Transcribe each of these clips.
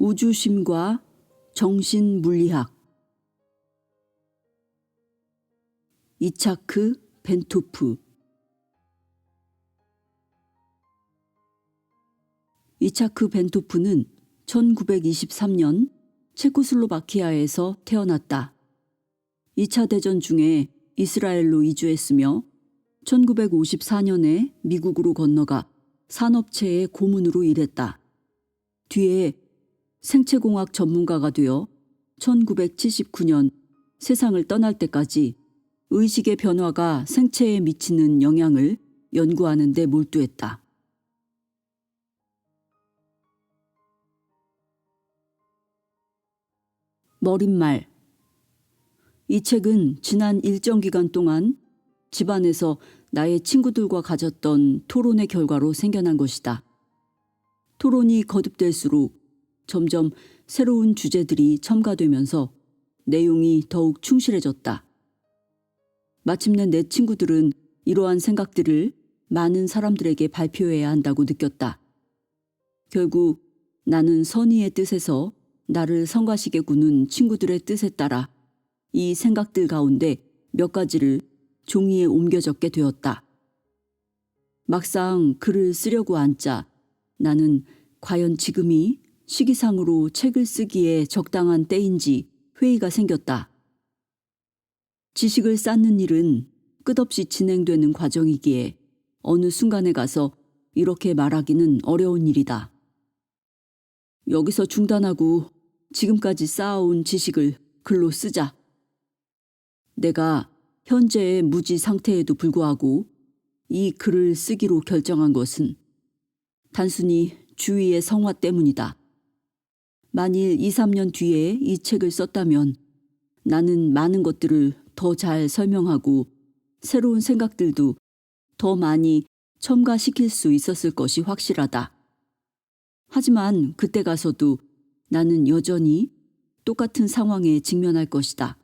우주심과 정신물리학. 이차크 벤토프. 이차크 벤토프는 1923년 체코슬로바키아에서 태어났다. 2차 대전 중에 이스라엘로 이주했으며 1954년에 미국으로 건너가 산업체의 고문으로 일했다. 뒤에 생체공학 전문가가 되어 1979년 세상을 떠날 때까지 의식의 변화가 생체에 미치는 영향을 연구하는 데 몰두했다. 머릿말. 이 책은 지난 일정 기간 동안 집안에서 나의 친구들과 가졌던 토론의 결과로 생겨난 것이다. 토론이 거듭될수록 점점 새로운 주제들이 첨가되면서 내용이 더욱 충실해졌다. 마침내 내 친구들은 이러한 생각들을 많은 사람들에게 발표해야 한다고 느꼈다. 결국 나는 선의의 뜻에서 나를 성가시게 구는 친구들의 뜻에 따라 이 생각들 가운데 몇 가지를 종이에 옮겨 적게 되었다. 막상 글을 쓰려고 앉자 나는 과연 지금이 시기상으로 책을 쓰기에 적당한 때인지 회의가 생겼다. 지식을 쌓는 일은 끝없이 진행되는 과정이기에 어느 순간에 가서 이렇게 말하기는 어려운 일이다. 여기서 중단하고 지금까지 쌓아온 지식을 글로 쓰자. 내가 현재의 무지 상태에도 불구하고 이 글을 쓰기로 결정한 것은 단순히 주위의 성화 때문이다. 만일 2, 3년 뒤에 이 책을 썼다면 나는 많은 것들을 더 잘 설명하고 새로운 생각들도 더 많이 첨가시킬 수 있었을 것이 확실하다. 하지만 그때 가서도 나는 여전히 똑같은 상황에 직면할 것이다.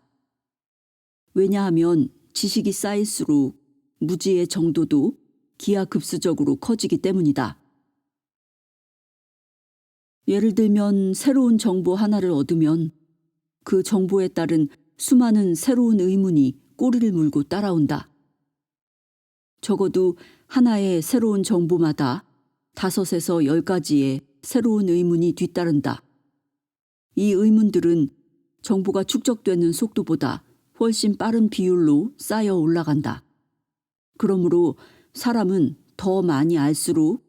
왜냐하면 지식이 쌓일수록 무지의 정도도 기하급수적으로 커지기 때문이다. 예를 들면 새로운 정보 하나를 얻으면 그 정보에 따른 수많은 새로운 의문이 꼬리를 물고 따라온다. 적어도 하나의 새로운 정보마다 5에서 10가지의 새로운 의문이 뒤따른다. 이 의문들은 정보가 축적되는 속도보다 훨씬 빠른 비율로 쌓여 올라간다. 그러므로 사람은 더 많이 알수록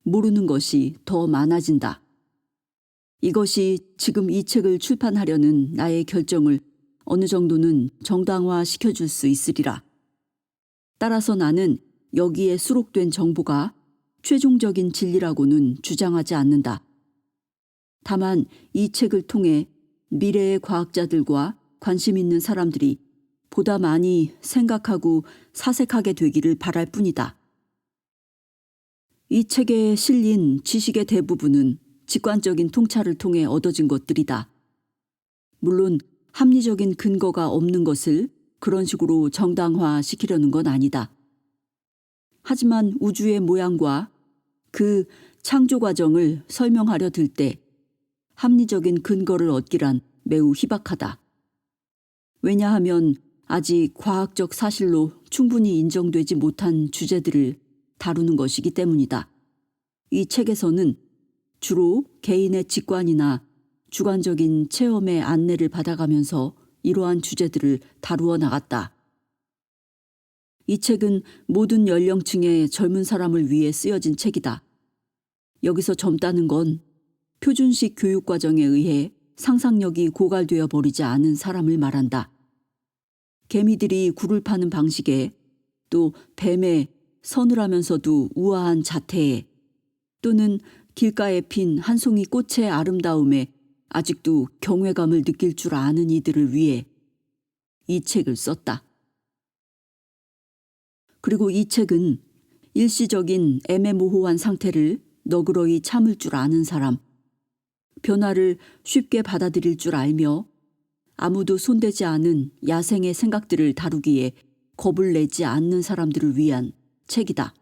모르는 것이 더 많아진다. 이것이 지금 이 책을 출판하려는 나의 결정을 어느 정도는 정당화시켜줄 수 있으리라. 따라서 나는 여기에 수록된 정보가 최종적인 진리라고는 주장하지 않는다. 다만 이 책을 통해 미래의 과학자들과 관심 있는 사람들이 보다 많이 생각하고 사색하게 되기를 바랄 뿐이다. 이 책에 실린 지식의 대부분은 직관적인 통찰을 통해 얻어진 것들이다. 물론 합리적인 근거가 없는 것을 그런 식으로 정당화시키려는 건 아니다. 하지만 우주의 모양과 그 창조 과정을 설명하려 들 때 합리적인 근거를 얻기란 매우 희박하다. 왜냐하면 아직 과학적 사실로 충분히 인정되지 못한 주제들을 다루는 것이기 때문이다. 이 책에서는 주로 개인의 직관이나 주관적인 체험의 안내를 받아가면서 이러한 주제들을 다루어 나갔다. 이 책은 모든 연령층의 젊은 사람을 위해 쓰여진 책이다. 여기서 젊다는 건 표준식 교육과정에 의해 상상력이 고갈되어 버리지 않은 사람을 말한다. 개미들이 굴을 파는 방식에, 또 뱀의 서늘하면서도 우아한 자태에, 또는 길가에 핀 한 송이 꽃의 아름다움에 아직도 경외감을 느낄 줄 아는 이들을 위해 이 책을 썼다. 그리고 이 책은 일시적인 애매모호한 상태를 너그러이 참을 줄 아는 사람, 변화를 쉽게 받아들일 줄 알며 아무도 손대지 않은 야생의 생각들을 다루기에 겁을 내지 않는 사람들을 위한 책이다.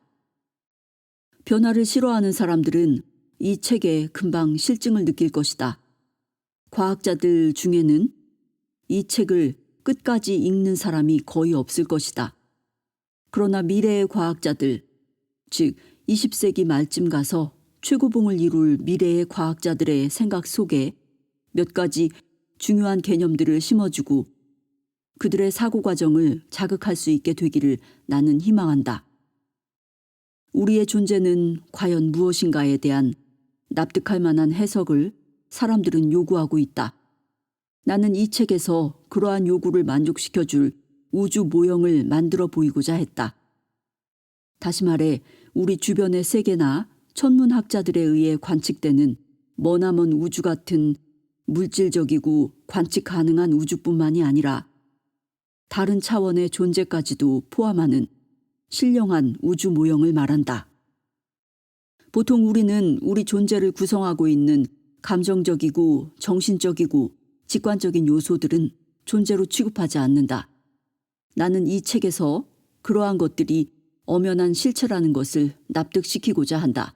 변화를 싫어하는 사람들은 이 책에 금방 실증을 느낄 것이다. 과학자들 중에는 이 책을 끝까지 읽는 사람이 거의 없을 것이다. 그러나 미래의 과학자들, 즉 20세기 말쯤 가서 최고봉을 이룰 미래의 과학자들의 생각 속에 몇 가지 중요한 개념들을 심어주고 그들의 사고 과정을 자극할 수 있게 되기를 나는 희망한다. 우리의 존재는 과연 무엇인가에 대한 납득할 만한 해석을 사람들은 요구하고 있다. 나는 이 책에서 그러한 요구를 만족시켜줄 우주 모형을 만들어 보이고자 했다. 다시 말해 우리 주변의 세계나 천문학자들에 의해 관측되는 머나먼 우주 같은 물질적이고 관측 가능한 우주뿐만이 아니라 다른 차원의 존재까지도 포함하는 신령한 우주 모형을 말한다. 보통 우리는 우리 존재를 구성하고 있는 감정적이고 정신적이고 직관적인 요소들은 존재로 취급하지 않는다. 나는 이 책에서 그러한 것들이 엄연한 실체라는 것을 납득시키고자 한다.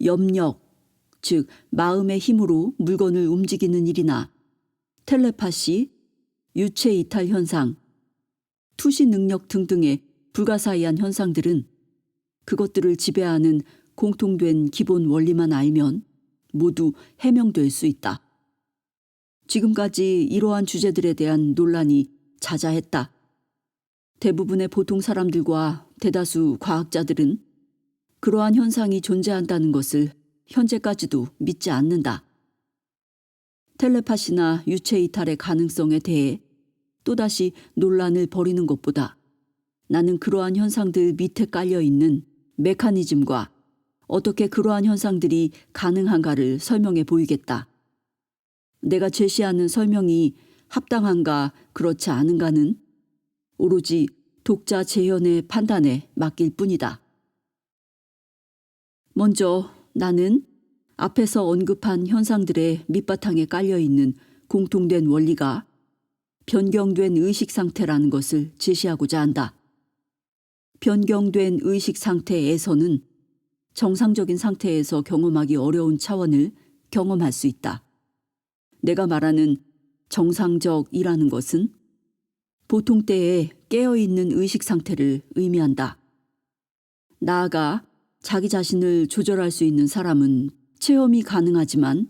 염력, 즉 마음의 힘으로 물건을 움직이는 일이나 텔레파시, 유체 이탈 현상, 투시 능력 등등의 불가사의한 현상들은 그것들을 지배하는 공통된 기본 원리만 알면 모두 해명될 수 있다. 지금까지 이러한 주제들에 대한 논란이 자자했다. 대부분의 보통 사람들과 대다수 과학자들은 그러한 현상이 존재한다는 것을 현재까지도 믿지 않는다. 텔레파시나 유체 이탈의 가능성에 대해 또다시 논란을 벌이는 것보다 나는 그러한 현상들 밑에 깔려있는 메커니즘과 어떻게 그러한 현상들이 가능한가를 설명해 보이겠다. 내가 제시하는 설명이 합당한가 그렇지 않은가는 오로지 독자 재현의 판단에 맡길 뿐이다. 먼저 나는 앞에서 언급한 현상들의 밑바탕에 깔려있는 공통된 원리가 변경된 의식 상태라는 것을 제시하고자 한다. 변경된 의식 상태에서는 정상적인 상태에서 경험하기 어려운 차원을 경험할 수 있다. 내가 말하는 정상적이라는 것은 보통 때에 깨어있는 의식 상태를 의미한다. 나아가 자기 자신을 조절할 수 있는 사람은 체험이 가능하지만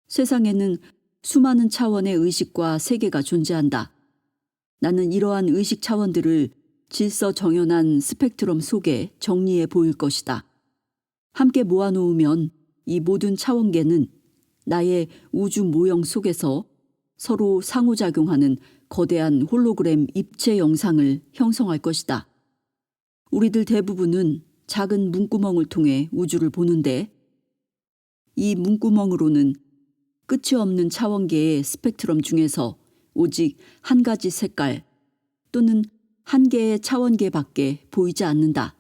세상에는 수많은 차원의 의식과 세계가 존재한다. 나는 이러한 의식 차원들을 질서 정연한 스펙트럼 속에 정리해 보일 것이다. 함께 모아놓으면 이 모든 차원계는 나의 우주 모형 속에서 서로 상호작용하는 거대한 홀로그램 입체 영상을 형성할 것이다. 우리들 대부분은 작은 문구멍을 통해 우주를 보는데 이 문구멍으로는 끝이 없는 차원계의 스펙트럼 중에서 오직 한 가지 색깔 또는 한 개의 차원계밖에 보이지 않는다.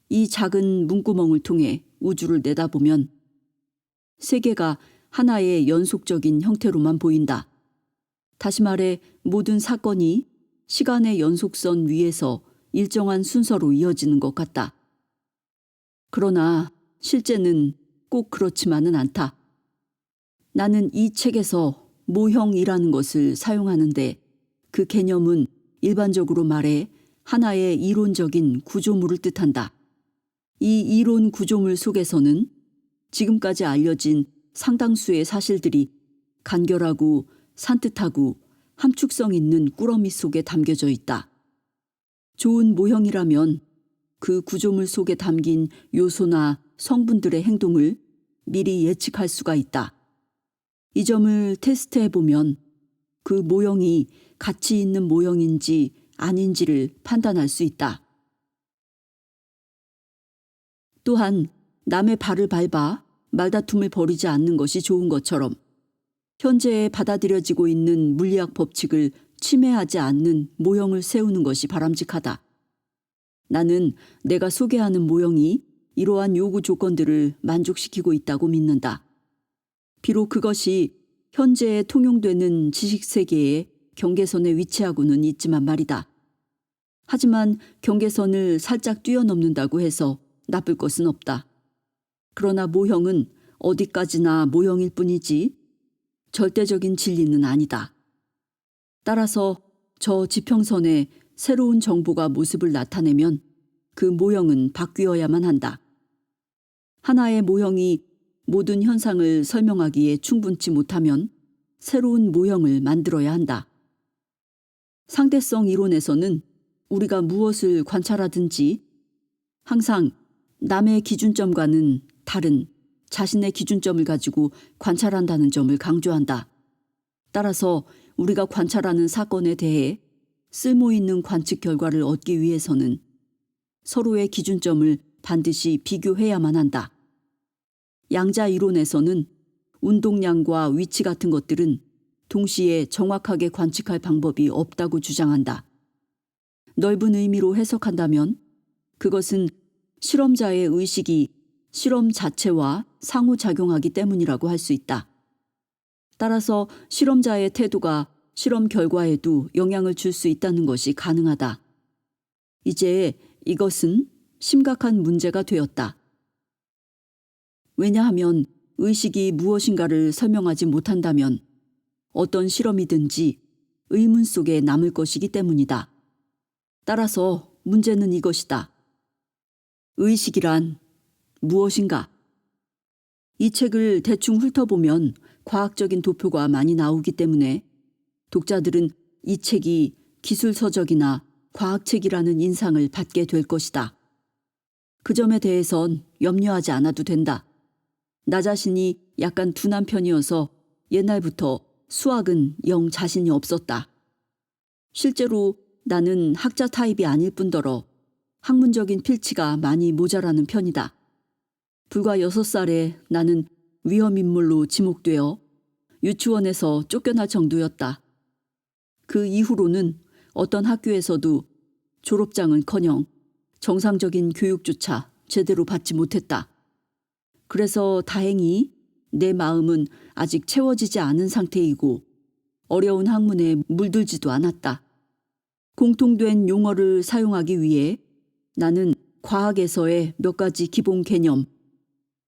이 작은 문구멍을 통해 우주를 내다보면 세계가 하나의 연속적인 형태로만 보인다. 다시 말해 모든 사건이 시간의 연속선 위에서 일정한 순서로 이어지는 것 같다. 그러나 실제는 꼭 그렇지만은 않다. 나는 이 책에서 모형이라는 것을 사용하는데 그 개념은 일반적으로 말해 하나의 이론적인 구조물을 뜻한다. 이 이론 구조물 속에서는 지금까지 알려진 상당수의 사실들이 간결하고 산뜻하고 함축성 있는 꾸러미 속에 담겨져 있다. 좋은 모형이라면 그 구조물 속에 담긴 요소나 성분들의 행동을 미리 예측할 수가 있다. 이 점을 테스트해보면 그 모형이 가치 있는 모형인지 아닌지를 판단할 수 있다. 또한 남의 발을 밟아 말다툼을 벌이지 않는 것이 좋은 것처럼 현재 받아들여지고 있는 물리학 법칙을 침해하지 않는 모형을 세우는 것이 바람직하다. 나는 내가 소개하는 모형이 이러한 요구 조건들을 만족시키고 있다고 믿는다. 비록 그것이 현재에 통용되는 지식세계의 경계선에 위치하고는 있지만 말이다. 하지만 경계선을 살짝 뛰어넘는다고 해서 나쁠 것은 없다. 그러나 모형은 어디까지나 모형일 뿐이지 절대적인 진리는 아니다. 따라서 저 지평선에 새로운 정보가 모습을 나타내면 그 모형은 바뀌어야만 한다. 하나의 모형이 모든 현상을 설명하기에 충분치 못하면 새로운 모형을 만들어야 한다. 상대성 이론에서는 우리가 무엇을 관찰하든지 항상 남의 기준점과는 다른 자신의 기준점을 가지고 관찰한다는 점을 강조한다. 따라서 우리가 관찰하는 사건에 대해 쓸모있는 관측 결과를 얻기 위해서는 서로의 기준점을 반드시 비교해야만 한다. 양자 이론에서는 운동량과 위치 같은 것들은 동시에 정확하게 관측할 방법이 없다고 주장한다. 넓은 의미로 해석한다면 그것은 실험자의 의식이 실험 자체와 상호작용하기 때문이라고 할 수 있다. 따라서 실험자의 태도가 실험 결과에도 영향을 줄 수 있다는 것이 가능하다. 이제 이것은 심각한 문제가 되었다. 왜냐하면 의식이 무엇인가를 설명하지 못한다면 어떤 실험이든지 의문 속에 남을 것이기 때문이다. 따라서 문제는 이것이다. 의식이란 무엇인가? 이 책을 대충 훑어보면 과학적인 도표가 많이 나오기 때문에 독자들은 이 책이 기술서적이나 과학책이라는 인상을 받게 될 것이다. 그 점에 대해선 염려하지 않아도 된다. 나 자신이 약간 둔한 편이어서 옛날부터 수학은 영 자신이 없었다. 실제로 나는 학자 타입이 아닐 뿐더러 학문적인 필치가 많이 모자라는 편이다. 불과 6살에 나는 위험인물로 지목되어 유치원에서 쫓겨날 정도였다. 그 이후로는 어떤 학교에서도 졸업장은커녕 정상적인 교육조차 제대로 받지 못했다. 그래서 다행히 내 마음은 아직 채워지지 않은 상태이고 어려운 학문에 물들지도 않았다. 공통된 용어를 사용하기 위해 나는 과학에서의 몇 가지 기본 개념,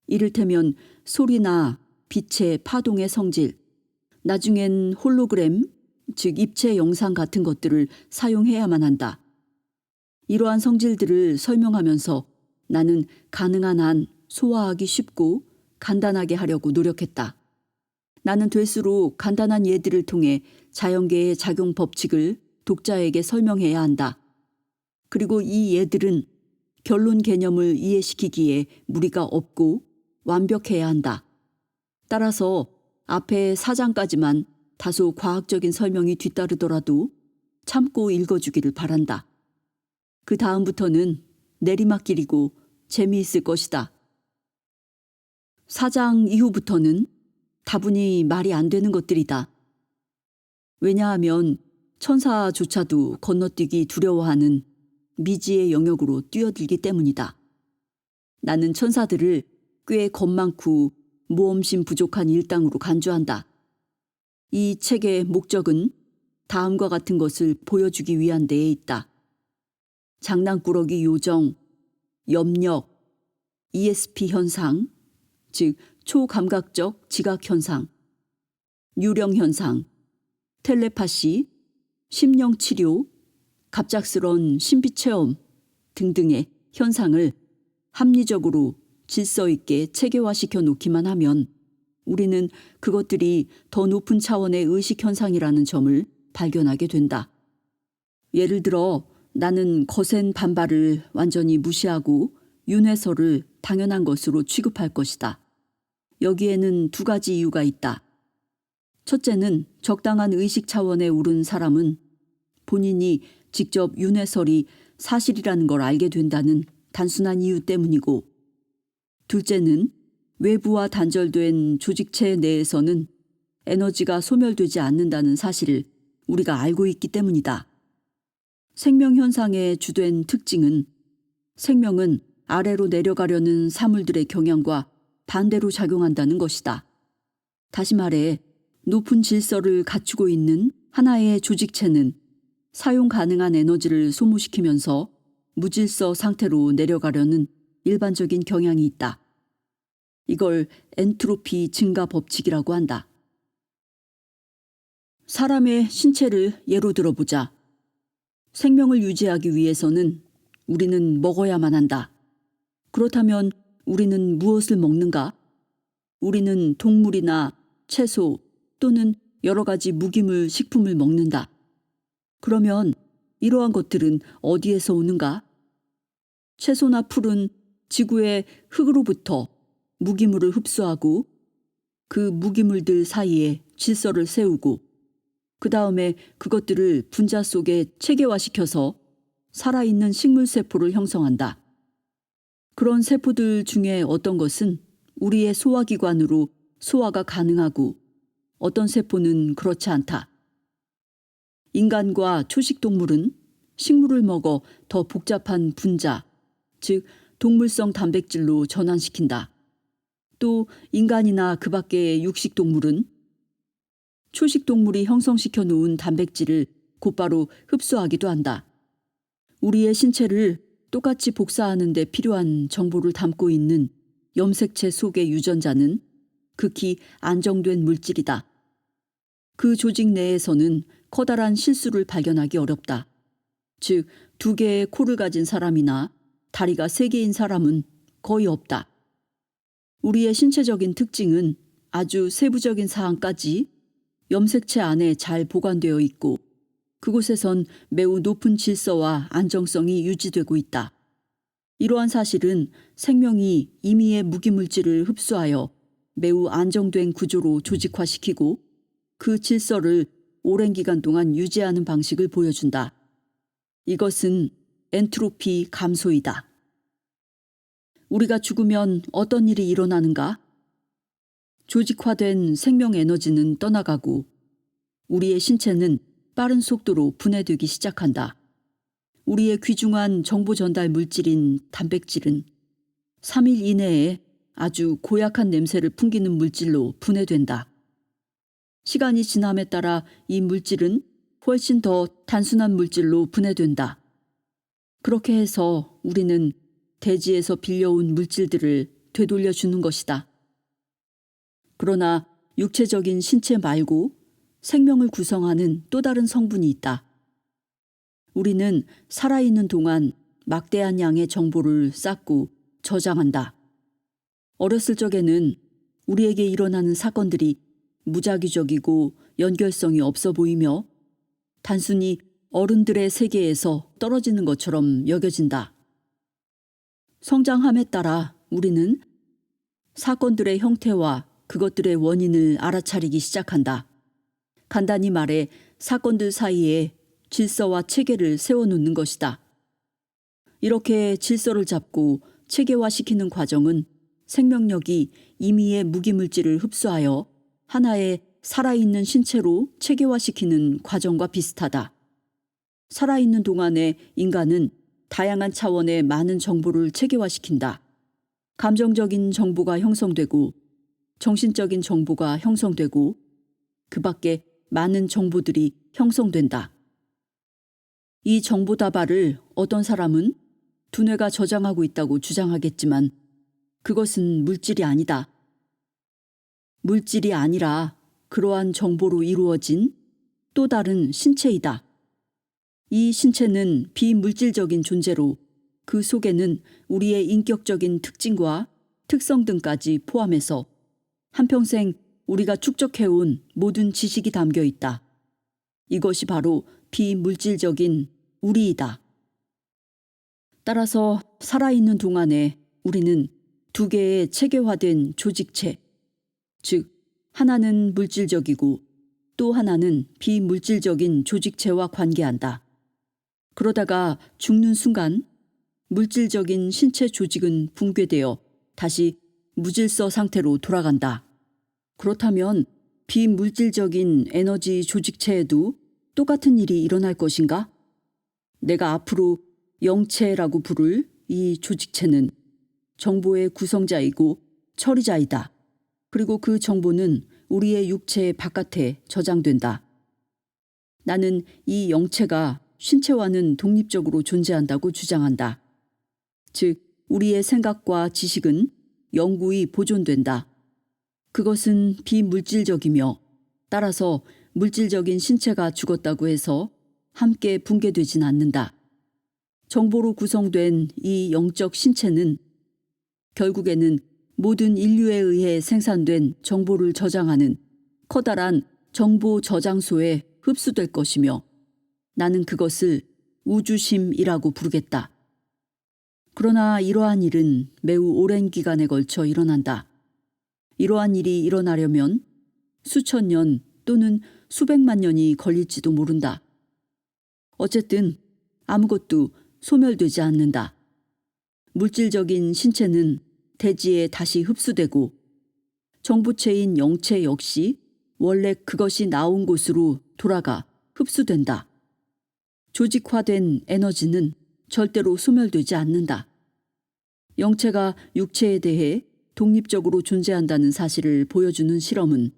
이를테면 소리나 빛의 파동의 성질, 나중엔 홀로그램, 즉 입체 영상 같은 것들을 사용해야만 한다. 이러한 성질들을 설명하면서 나는 가능한 한 소화하기 쉽고 간단하게 하려고 노력했다. 나는 될수록 간단한 예들을 통해 자연계의 작용 법칙을 독자에게 설명해야 한다. 그리고 이 예들은 결론 개념을 이해시키기에 무리가 없고 완벽해야 한다. 따라서 앞에 4장까지만 다소 과학적인 설명이 뒤따르더라도 참고 읽어주기를 바란다. 그 다음부터는 내리막길이고 재미있을 것이다. 4장 이후부터는 다분히 말이 안 되는 것들이다. 왜냐하면 천사조차도 건너뛰기 두려워하는 미지의 영역으로 뛰어들기 때문이다. 나는 천사들을 꽤 겁많고 모험심 부족한 일당으로 간주한다. 이 책의 목적은 다음과 같은 것을 보여주기 위한 데에 있다. 장난꾸러기 요정, 염력, ESP 현상, 즉 초감각적 지각 현상, 유령 현상, 텔레파시, 심령 치료, 갑작스런 신비 체험 등등의 현상을 합리적으로 질서 있게 체계화시켜 놓기만 하면 우리는 그것들이 더 높은 차원의 의식 현상이라는 점을 발견하게 된다. 예를 들어 나는 거센 반발을 완전히 무시하고 윤회설을 당연한 것으로 취급할 것이다. 여기에는 2가지 이유가 있다. 첫째는 적당한 의식 차원에 오른 사람은 본인이 직접 윤회설이 사실이라는 걸 알게 된다는 단순한 이유 때문이고, 둘째는 외부와 단절된 조직체 내에서는 에너지가 소멸되지 않는다는 사실을 우리가 알고 있기 때문이다. 생명현상의 주된 특징은 생명은 아래로 내려가려는 사물들의 경향과 반대로 작용한다는 것이다. 다시 말해 높은 질서를 갖추고 있는 하나의 조직체는 사용 가능한 에너지를 소모시키면서 무질서 상태로 내려가려는 일반적인 경향이 있다. 이걸 엔트로피 증가 법칙이라고 한다. 사람의 신체를 예로 들어보자. 생명을 유지하기 위해서는 우리는 먹어야만 한다. 그렇다면 우리는 무엇을 먹는가? 우리는 동물이나 채소 또는 여러 가지 무기물 식품을 먹는다. 그러면 이러한 것들은 어디에서 오는가? 채소나 풀은 지구의 흙으로부터 무기물을 흡수하고 그 무기물들 사이에 질서를 세우고 그 다음에 그것들을 분자 속에 체계화시켜서 살아있는 식물세포를 형성한다. 그런 세포들 중에 어떤 것은 우리의 소화기관으로 소화가 가능하고 어떤 세포는 그렇지 않다. 인간과 초식동물은 식물을 먹어 더 복잡한 분자, 즉 동물성 단백질로 전환시킨다. 또 인간이나 그 밖의 육식동물은 초식동물이 형성시켜 놓은 단백질을 곧바로 흡수하기도 한다. 우리의 신체를 똑같이 복사하는 데 필요한 정보를 담고 있는 염색체 속의 유전자는 극히 안정된 물질이다. 그 조직 내에서는 커다란 실수를 발견하기 어렵다. 즉, 2개의 코를 가진 사람이나 다리가 3개인 사람은 거의 없다. 우리의 신체적인 특징은 아주 세부적인 사항까지 염색체 안에 잘 보관되어 있고 그곳에선 매우 높은 질서와 안정성이 유지되고 있다. 이러한 사실은 생명이 임의의 무기물질을 흡수하여 매우 안정된 구조로 조직화시키고 그 질서를 오랜 기간 동안 유지하는 방식을 보여준다. 이것은 엔트로피 감소이다. 우리가 죽으면 어떤 일이 일어나는가? 조직화된 생명 에너지는 떠나가고 우리의 신체는 빠른 속도로 분해되기 시작한다. 우리의 귀중한 정보 전달 물질인 단백질은 3일 이내에 아주 고약한 냄새를 풍기는 물질로 분해된다. 시간이 지남에 따라 이 물질은 훨씬 더 단순한 물질로 분해된다. 그렇게 해서 우리는 대지에서 빌려온 물질들을 되돌려 주는 것이다. 그러나 육체적인 신체 말고 생명을 구성하는 또 다른 성분이 있다. 우리는 살아있는 동안 막대한 양의 정보를 쌓고 저장한다. 어렸을 적에는 우리에게 일어나는 사건들이 무작위적이고 연결성이 없어 보이며 단순히 어른들의 세계에서 떨어지는 것처럼 여겨진다. 성장함에 따라 우리는 사건들의 형태와 그것들의 원인을 알아차리기 시작한다. 간단히 말해 사건들 사이에 질서와 체계를 세워놓는 것이다. 이렇게 질서를 잡고 체계화시키는 과정은 생명력이 임의의 무기물질을 흡수하여 하나의 살아있는 신체로 체계화시키는 과정과 비슷하다. 살아있는 동안에 인간은 다양한 차원의 많은 정보를 체계화시킨다. 감정적인 정보가 형성되고 정신적인 정보가 형성되고 그 밖에 많은 정보들이 형성된다. 이 정보 다발을 어떤 사람은 두뇌가 저장하고 있다고 주장하겠지만 그것은 물질이 아니다. 물질이 아니라 그러한 정보로 이루어진 또 다른 신체이다. 이 신체는 비물질적인 존재로 그 속에는 우리의 인격적인 특징과 특성 등까지 포함해서 한평생 우리가 축적해온 모든 지식이 담겨 있다. 이것이 바로 비물질적인 우리이다. 따라서 살아있는 동안에 우리는 2개의 체계화된 조직체, 즉 하나는 물질적이고 또 하나는 비물질적인 조직체와 관계한다. 그러다가 죽는 순간 물질적인 신체 조직은 붕괴되어 다시 무질서 상태로 돌아간다. 그렇다면 비물질적인 에너지 조직체에도 똑같은 일이 일어날 것인가? 내가 앞으로 영체라고 부를 이 조직체는 정보의 구성자이고 처리자이다. 그리고 그 정보는 우리의 육체의 바깥에 저장된다. 나는 이 영체가 신체와는 독립적으로 존재한다고 주장한다. 즉, 우리의 생각과 지식은 영구히 보존된다. 그것은 비물질적이며 따라서 물질적인 신체가 죽었다고 해서 함께 붕괴되진 않는다. 정보로 구성된 이 영적 신체는 결국에는 모든 인류에 의해 생산된 정보를 저장하는 커다란 정보 저장소에 흡수될 것이며 나는 그것을 우주심이라고 부르겠다. 그러나 이러한 일은 매우 오랜 기간에 걸쳐 일어난다. 이러한 일이 일어나려면 수천 년 또는 수백만 년이 걸릴지도 모른다. 어쨌든 아무것도 소멸되지 않는다. 물질적인 신체는 대지에 다시 흡수되고 정보체인 영체 역시 원래 그것이 나온 곳으로 돌아가 흡수된다. 조직화된 에너지는 절대로 소멸되지 않는다. 영체가 육체에 대해 독립적으로 존재한다는 사실을 보여주는 실험은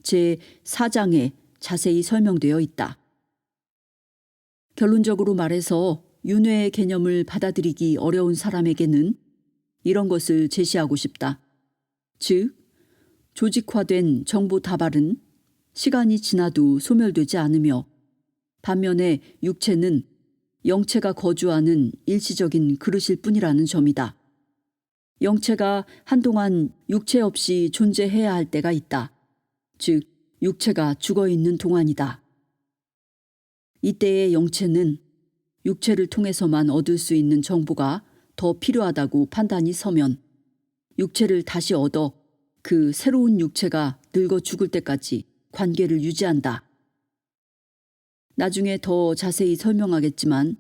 제4장에 자세히 설명되어 있다. 결론적으로 말해서 윤회의 개념을 받아들이기 어려운 사람에게는 이런 것을 제시하고 싶다. 즉, 조직화된 정보 다발은 시간이 지나도 소멸되지 않으며 반면에 육체는 영체가 거주하는 일시적인 그릇일 뿐이라는 점이다. 영체가 한동안 육체 없이 존재해야 할 때가 있다. 즉, 육체가 죽어 있는 동안이다. 이때의 영체는 육체를 통해서만 얻을 수 있는 정보가 더 필요하다고 판단이 서면 육체를 다시 얻어 그 새로운 육체가 늙어 죽을 때까지 관계를 유지한다. 나중에 더 자세히 설명하겠지만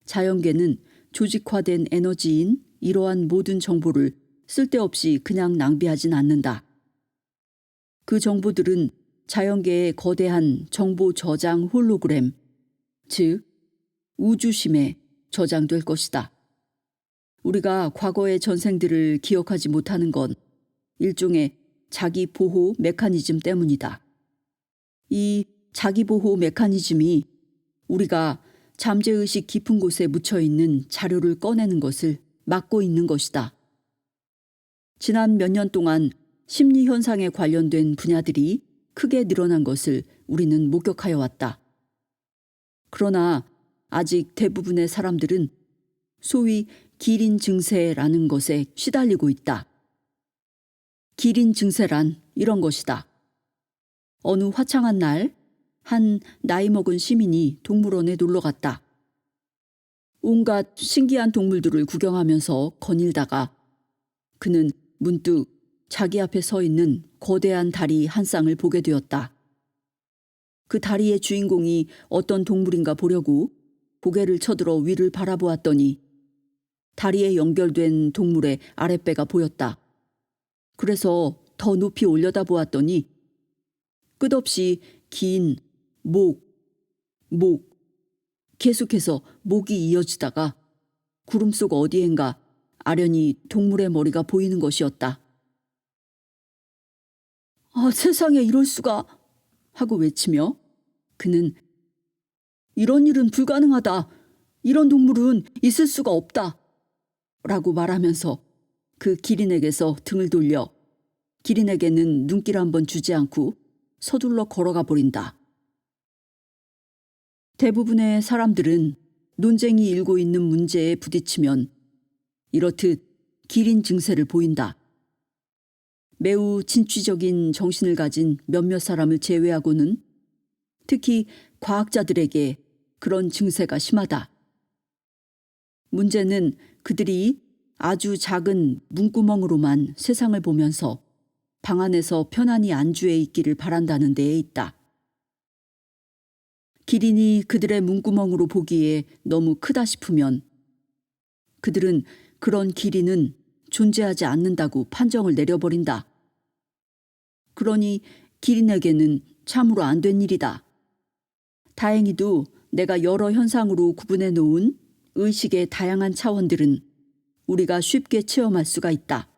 자연계는 조직화된 에너지인 이러한 모든 정보를 쓸데없이 그냥 낭비하진 않는다. 그 정보들은 자연계의 거대한 정보 저장 홀로그램, 즉 우주심에 저장될 것이다. 우리가 과거의 전생들을 기억하지 못하는 건 일종의 자기 보호 메커니즘 때문이다. 이 자기 보호 메커니즘이 우리가 잠재의식 깊은 곳에 묻혀있는 자료를 꺼내는 것을 막고 있는 것이다. 지난 몇 년 동안 심리 현상에 관련된 분야들이 크게 늘어난 것을 우리는 목격하여 왔다. 그러나 아직 대부분의 사람들은 소위 기린 증세라는 것에 시달리고 있다. 기린 증세란 이런 것이다. 어느 화창한 날, 한 나이 먹은 시민이 동물원에 놀러 갔다. 온갖 신기한 동물들을 구경하면서 거닐다가 그는 문득 자기 앞에 서 있는 거대한 다리 한 쌍을 보게 되었다. 그 다리의 주인공이 어떤 동물인가 보려고 고개를 쳐들어 위를 바라보았더니 다리에 연결된 동물의 아랫배가 보였다. 그래서 더 높이 올려다 보았더니 끝없이 긴 목, 계속해서 목이 이어지다가 구름 속 어디엔가 아련히 동물의 머리가 보이는 것이었다. 아, 세상에 이럴 수가! 하고 외치며 그는 이런 일은 불가능하다. 이런 동물은 있을 수가 없다. 라고 말하면서 그 기린에게서 등을 돌려 기린에게는 눈길 한번 주지 않고 서둘러 걸어가 버린다. 대부분의 사람들은 논쟁이 일고 있는 문제에 부딪히면 이렇듯 기린 증세를 보인다. 매우 진취적인 정신을 가진 몇몇 사람을 제외하고는 특히 과학자들에게 그런 증세가 심하다. 문제는 그들이 아주 작은 문구멍으로만 세상을 보면서 방 안에서 편안히 안주해 있기를 바란다는 데에 있다. 기린이 그들의 문구멍으로 보기에 너무 크다 싶으면 그들은 그런 기린은 존재하지 않는다고 판정을 내려버린다. 그러니 기린에게는 참으로 안 된 일이다. 다행히도 내가 여러 현상으로 구분해 놓은 의식의 다양한 차원들은 우리가 쉽게 체험할 수가 있다.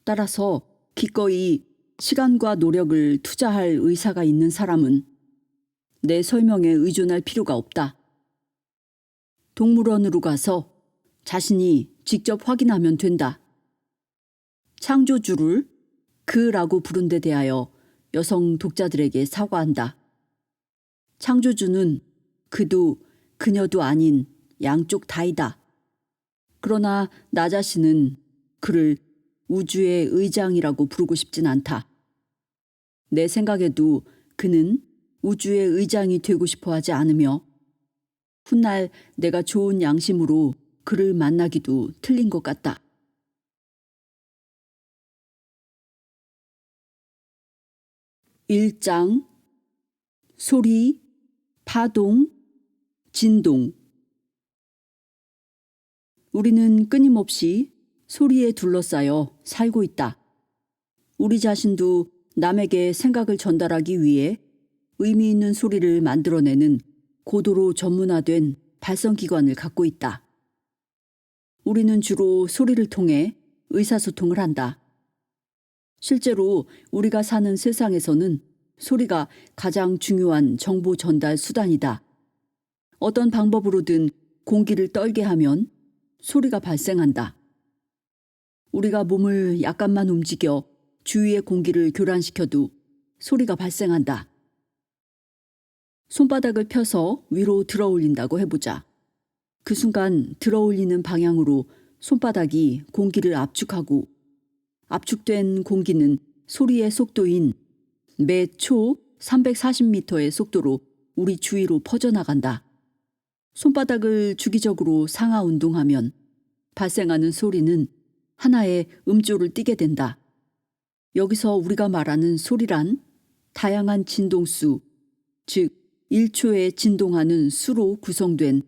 따라서 기꺼이 시간과 노력을 투자할 의사가 있는 사람은 내 설명에 의존할 필요가 없다. 동물원으로 가서 자신이 직접 확인하면 된다. 창조주를 그라고 부른 데 대하여 여성 독자들에게 사과한다. 창조주는 그도 그녀도 아닌 양쪽 다이다. 그러나 나 자신은 그를 우주의 의장이라고 부르고 싶진 않다. 내 생각에도 그는 우주의 의장이 되고 싶어 하지 않으며 훗날 내가 좋은 양심으로 그를 만나기도 틀린 것 같다. 1장 소리, 파동, 진동. 우리는 끊임없이 소리에 둘러싸여 살고 있다. 우리 자신도 남에게 생각을 전달하기 위해 의미 있는 소리를 만들어내는 고도로 전문화된 발성기관을 갖고 있다. 우리는 주로 소리를 통해 의사소통을 한다. 실제로 우리가 사는 세상에서는 소리가 가장 중요한 정보 전달 수단이다. 어떤 방법으로든 공기를 떨게 하면 소리가 발생한다. 우리가 몸을 약간만 움직여 주위의 공기를 교란시켜도 소리가 발생한다. 손바닥을 펴서 위로 들어 올린다고 해보자. 그 순간 들어 올리는 방향으로 손바닥이 공기를 압축하고 압축된 공기는 소리의 속도인 매 초 340m의 속도로 우리 주위로 퍼져나간다. 손바닥을 주기적으로 상하 운동하면 발생하는 소리는 하나의 음조를 띠게 된다. 여기서 우리가 말하는 소리란 다양한 진동수, 즉 1초에 진동하는 수로 구성된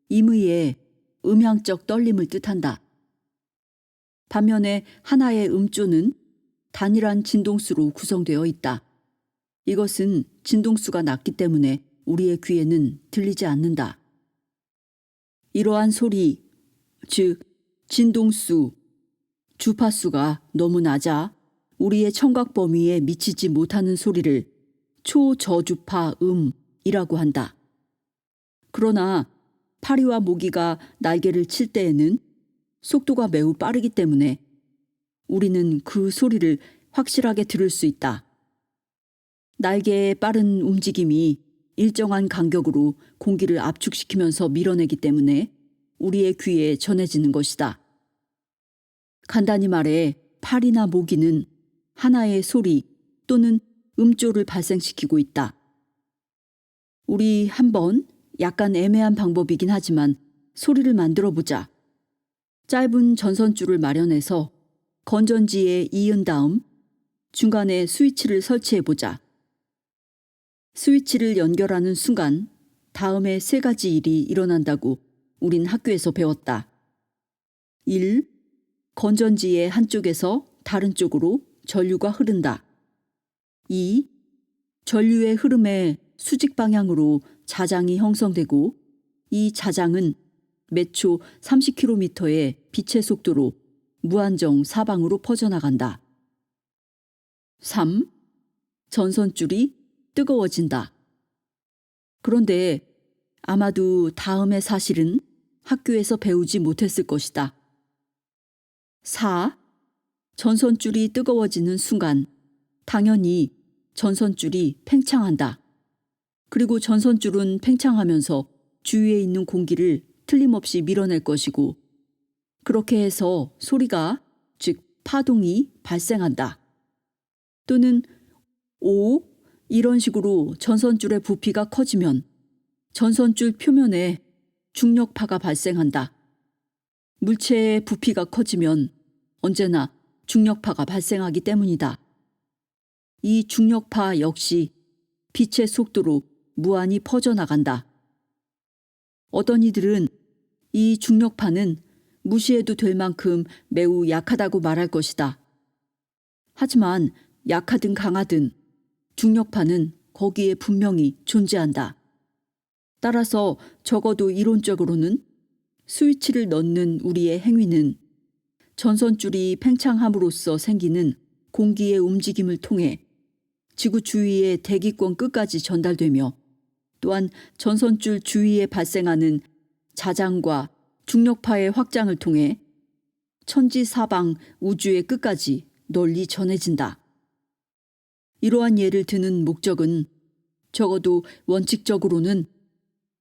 임의의 음향적 떨림을 뜻한다. 반면에 하나의 음조는 단일한 진동수로 구성되어 있다. 이것은 진동수가 낮기 때문에 우리의 귀에는 들리지 않는다. 이러한 소리, 즉 진동수, 주파수가 너무 낮아 우리의 청각 범위에 미치지 못하는 소리를 초저주파 음이라고 한다. 그러나 파리와 모기가 날개를 칠 때에는 속도가 매우 빠르기 때문에 우리는 그 소리를 확실하게 들을 수 있다. 날개의 빠른 움직임이 일정한 간격으로 공기를 압축시키면서 밀어내기 때문에 우리의 귀에 전해지는 것이다. 간단히 말해 파리나 모기는 하나의 소리 또는 음조를 발생시키고 있다. 우리 한번 약간 애매한 방법이긴 하지만 소리를 만들어 보자. 짧은 전선줄을 마련해서 건전지에 이은 다음 중간에 스위치를 설치해 보자. 스위치를 연결하는 순간 다음에 3가지 일이 일어난다고 우린 학교에서 배웠다. 1. 건전지의 한쪽에서 다른 쪽으로 전류가 흐른다. 2. 전류의 흐름의 수직 방향으로 자장이 형성되고 이 자장은 매초 30km의 빛의 속도로 무한정 사방으로 퍼져나간다. 3. 전선줄이 뜨거워진다. 그런데 아마도 다음의 사실은 학교에서 배우지 못했을 것이다. 4. 전선줄이 뜨거워지는 순간 당연히 전선줄이 팽창한다. 그리고 전선줄은 팽창하면서 주위에 있는 공기를 틀림없이 밀어낼 것이고 그렇게 해서 소리가, 즉 파동이 발생한다. 또는 5. 이런 식으로 전선줄의 부피가 커지면 전선줄 표면에 중력파가 발생한다. 물체의 부피가 커지면 언제나 중력파가 발생하기 때문이다. 이 중력파 역시 빛의 속도로 무한히 퍼져나간다. 어떤 이들은 이 중력파는 무시해도 될 만큼 매우 약하다고 말할 것이다. 하지만 약하든 강하든 중력파는 거기에 분명히 존재한다. 따라서 적어도 이론적으로는 스위치를 넣는 우리의 행위는 전선줄이 팽창함으로써 생기는 공기의 움직임을 통해 지구 주위의 대기권 끝까지 전달되며 또한 전선줄 주위에 발생하는 자장과 중력파의 확장을 통해 천지사방 우주의 끝까지 널리 전해진다. 이러한 예를 드는 목적은 적어도 원칙적으로는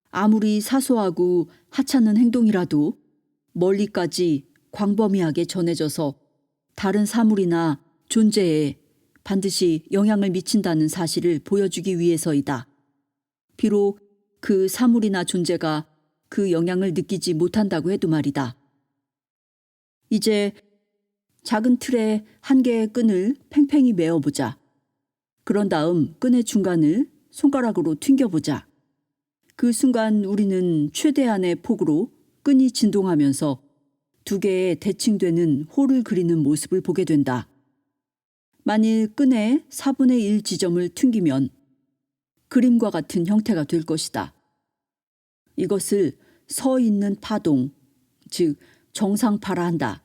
아무리 사소하고 하찮은 행동이라도 멀리까지 광범위하게 전해져서 다른 사물이나 존재에 반드시 영향을 미친다는 사실을 보여주기 위해서이다. 비록 그 사물이나 존재가 그 영향을 느끼지 못한다고 해도 말이다. 이제 작은 틀에 한 개의 끈을 팽팽히 메어보자. 그런 다음 끈의 중간을 손가락으로 튕겨보자. 그 순간 우리는 최대한의 폭으로 끈이 진동하면서 두 개의 대칭되는 홀을 그리는 모습을 보게 된다. 만일 끈의 4분의 1 지점을 튕기면 그림과 같은 형태가 될 것이다. 이것을 서 있는 파동, 즉 정상파라 한다.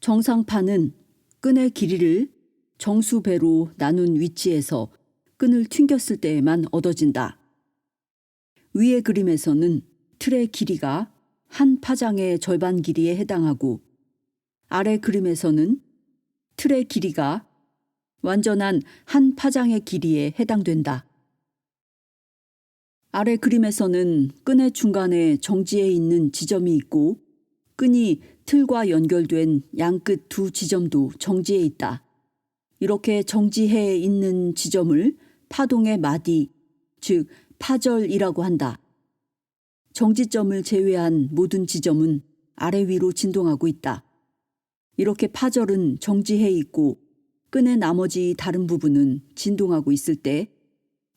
정상파는 끈의 길이를 정수배로 나눈 위치에서 끈을 튕겼을 때에만 얻어진다. 위의 그림에서는 틀의 길이가 한 파장의 절반 길이에 해당하고 아래 그림에서는 틀의 길이가 완전한 한 파장의 길이에 해당된다. 아래 그림에서는 끈의 중간에 정지해 있는 지점이 있고 끈이 틀과 연결된 양끝 두 지점도 정지해 있다. 이렇게 정지해 있는 지점을 파동의 마디, 즉 파절이라고 한다. 정지점을 제외한 모든 지점은 아래 위로 진동하고 있다. 이렇게 파절은 정지해 있고 끈의 나머지 다른 부분은 진동하고 있을 때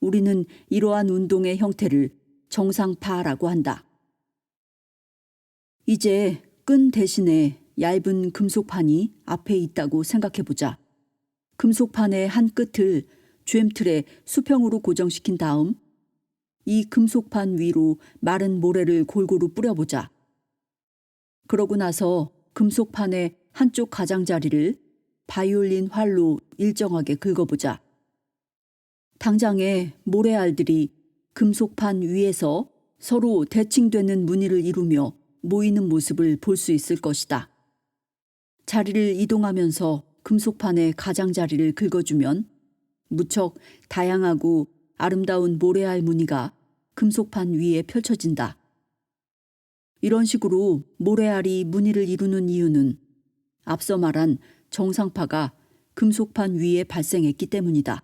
우리는 이러한 운동의 형태를 정상파라고 한다. 이제 끈 대신에 얇은 금속판이 앞에 있다고 생각해보자. 금속판의 한 끝을 쨘틀에 수평으로 고정시킨 다음 이 금속판 위로 마른 모래를 골고루 뿌려보자. 그러고 나서 금속판의 한쪽 가장자리를 바이올린 활로 일정하게 긁어보자. 당장에 모래알들이 금속판 위에서 서로 대칭되는 무늬를 이루며 모이는 모습을 볼 수 있을 것이다. 자리를 이동하면서 금속판의 가장자리를 긁어주면 무척 다양하고 아름다운 모래알 무늬가 금속판 위에 펼쳐진다. 이런 식으로 모래알이 무늬를 이루는 이유는 앞서 말한 정상파가 금속판 위에 발생했기 때문이다.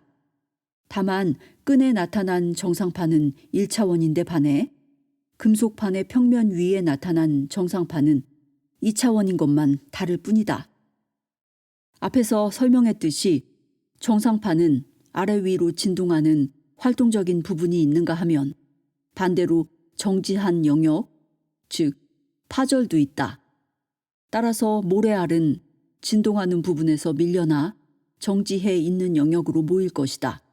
다만 끈에 나타난 정상파는 1차원인데 반해 금속판의 평면 위에 나타난 정상파는 2차원인 것만 다를 뿐이다. 앞에서 설명했듯이 정상파는 아래 위로 진동하는 활동적인 부분이 있는가 하면 반대로 정지한 영역, 즉 파절도 있다. 따라서 모래알은 진동하는 부분에서 밀려나 정지해 있는 영역으로 모일 것이다.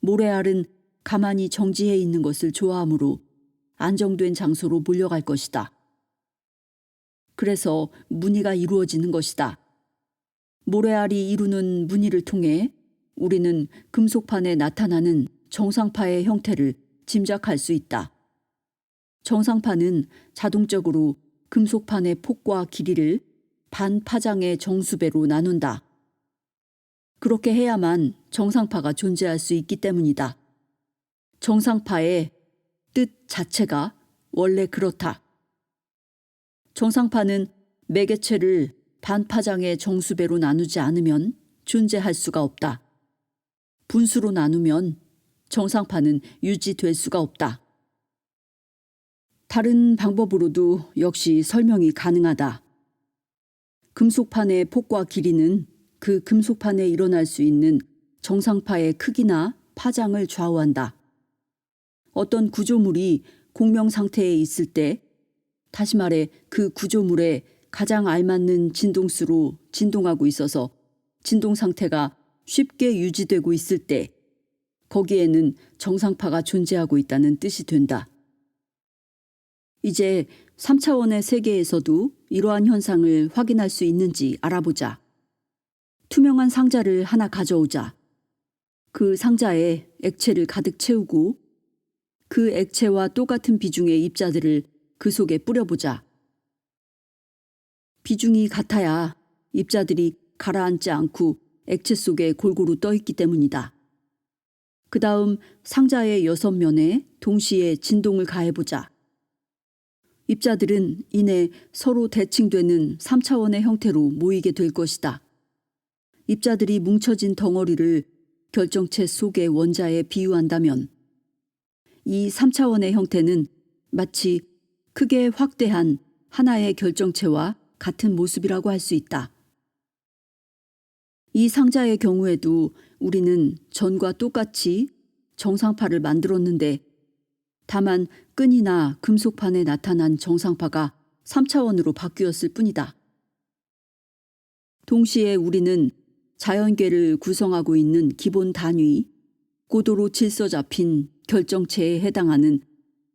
모래알은 가만히 정지해 있는 것을 좋아하므로 안정된 장소로 몰려갈 것이다. 그래서 무늬가 이루어지는 것이다. 모래알이 이루는 무늬를 통해 우리는 금속판에 나타나는 정상파의 형태를 짐작할 수 있다. 정상파는 자동적으로 금속판의 폭과 길이를 반 파장의 정수배로 나눈다. 그렇게 해야만 정상파가 존재할 수 있기 때문이다. 정상파의 뜻 자체가 원래 그렇다. 정상파는 매개체를 반파장의 정수배로 나누지 않으면 존재할 수가 없다. 분수로 나누면 정상파는 유지될 수가 없다. 다른 방법으로도 역시 설명이 가능하다. 금속판의 폭과 길이는 그 금속판에 일어날 수 있는 정상파의 크기나 파장을 좌우한다. 어떤 구조물이 공명 상태에 있을 때, 다시 말해 그 구조물에 가장 알맞는 진동수로 진동하고 있어서 진동 상태가 쉽게 유지되고 있을 때 거기에는 정상파가 존재하고 있다는 뜻이 된다. 이제 3차원의 세계에서도 이러한 현상을 확인할 수 있는지 알아보자. 투명한 상자를 하나 가져오자. 그 상자에 액체를 가득 채우고 그 액체와 똑같은 비중의 입자들을 그 속에 뿌려보자. 비중이 같아야 입자들이 가라앉지 않고 액체 속에 골고루 떠있기 때문이다. 그 다음 상자의 6면에 동시에 진동을 가해보자. 입자들은 이내 서로 대칭되는 3차원의 형태로 모이게 될 것이다. 입자들이 뭉쳐진 덩어리를 결정체 속의 원자에 비유한다면 이 3차원의 형태는 마치 크게 확대한 하나의 결정체와 같은 모습이라고 할 수 있다. 이 상자의 경우에도 우리는 전과 똑같이 정상파를 만들었는데 다만 끈이나 금속판에 나타난 정상파가 3차원으로 바뀌었을 뿐이다. 동시에 우리는 자연계를 구성하고 있는 기본 단위, 고도로 질서 잡힌 결정체에 해당하는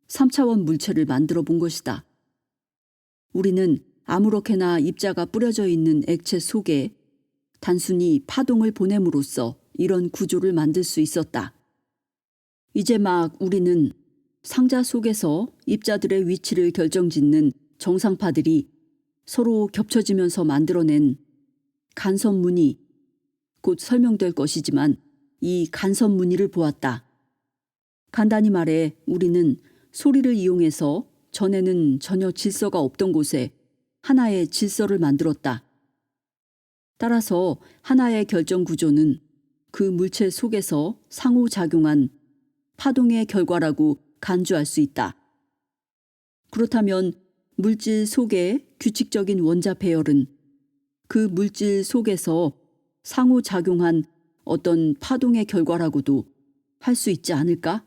3차원 물체를 만들어 본 것이다. 우리는 아무렇게나 입자가 뿌려져 있는 액체 속에 단순히 파동을 보냄으로써 이런 구조를 만들 수 있었다. 이제 막 우리는 상자 속에서 입자들의 위치를 결정짓는 정상파들이 서로 겹쳐지면서 만들어낸 간섭 무늬, 곧 설명될 것이지만 이 간섭 무늬를 보았다. 간단히 말해 우리는 소리를 이용해서 전에는 전혀 질서가 없던 곳에 하나의 질서를 만들었다. 따라서 하나의 결정 구조는 그 물체 속에서 상호작용한 파동의 결과라고 간주할 수 있다. 그렇다면 물질 속의 규칙적인 원자 배열은 그 물질 속에서 상호작용한 어떤 파동의 결과라고도 할 수 있지 않을까?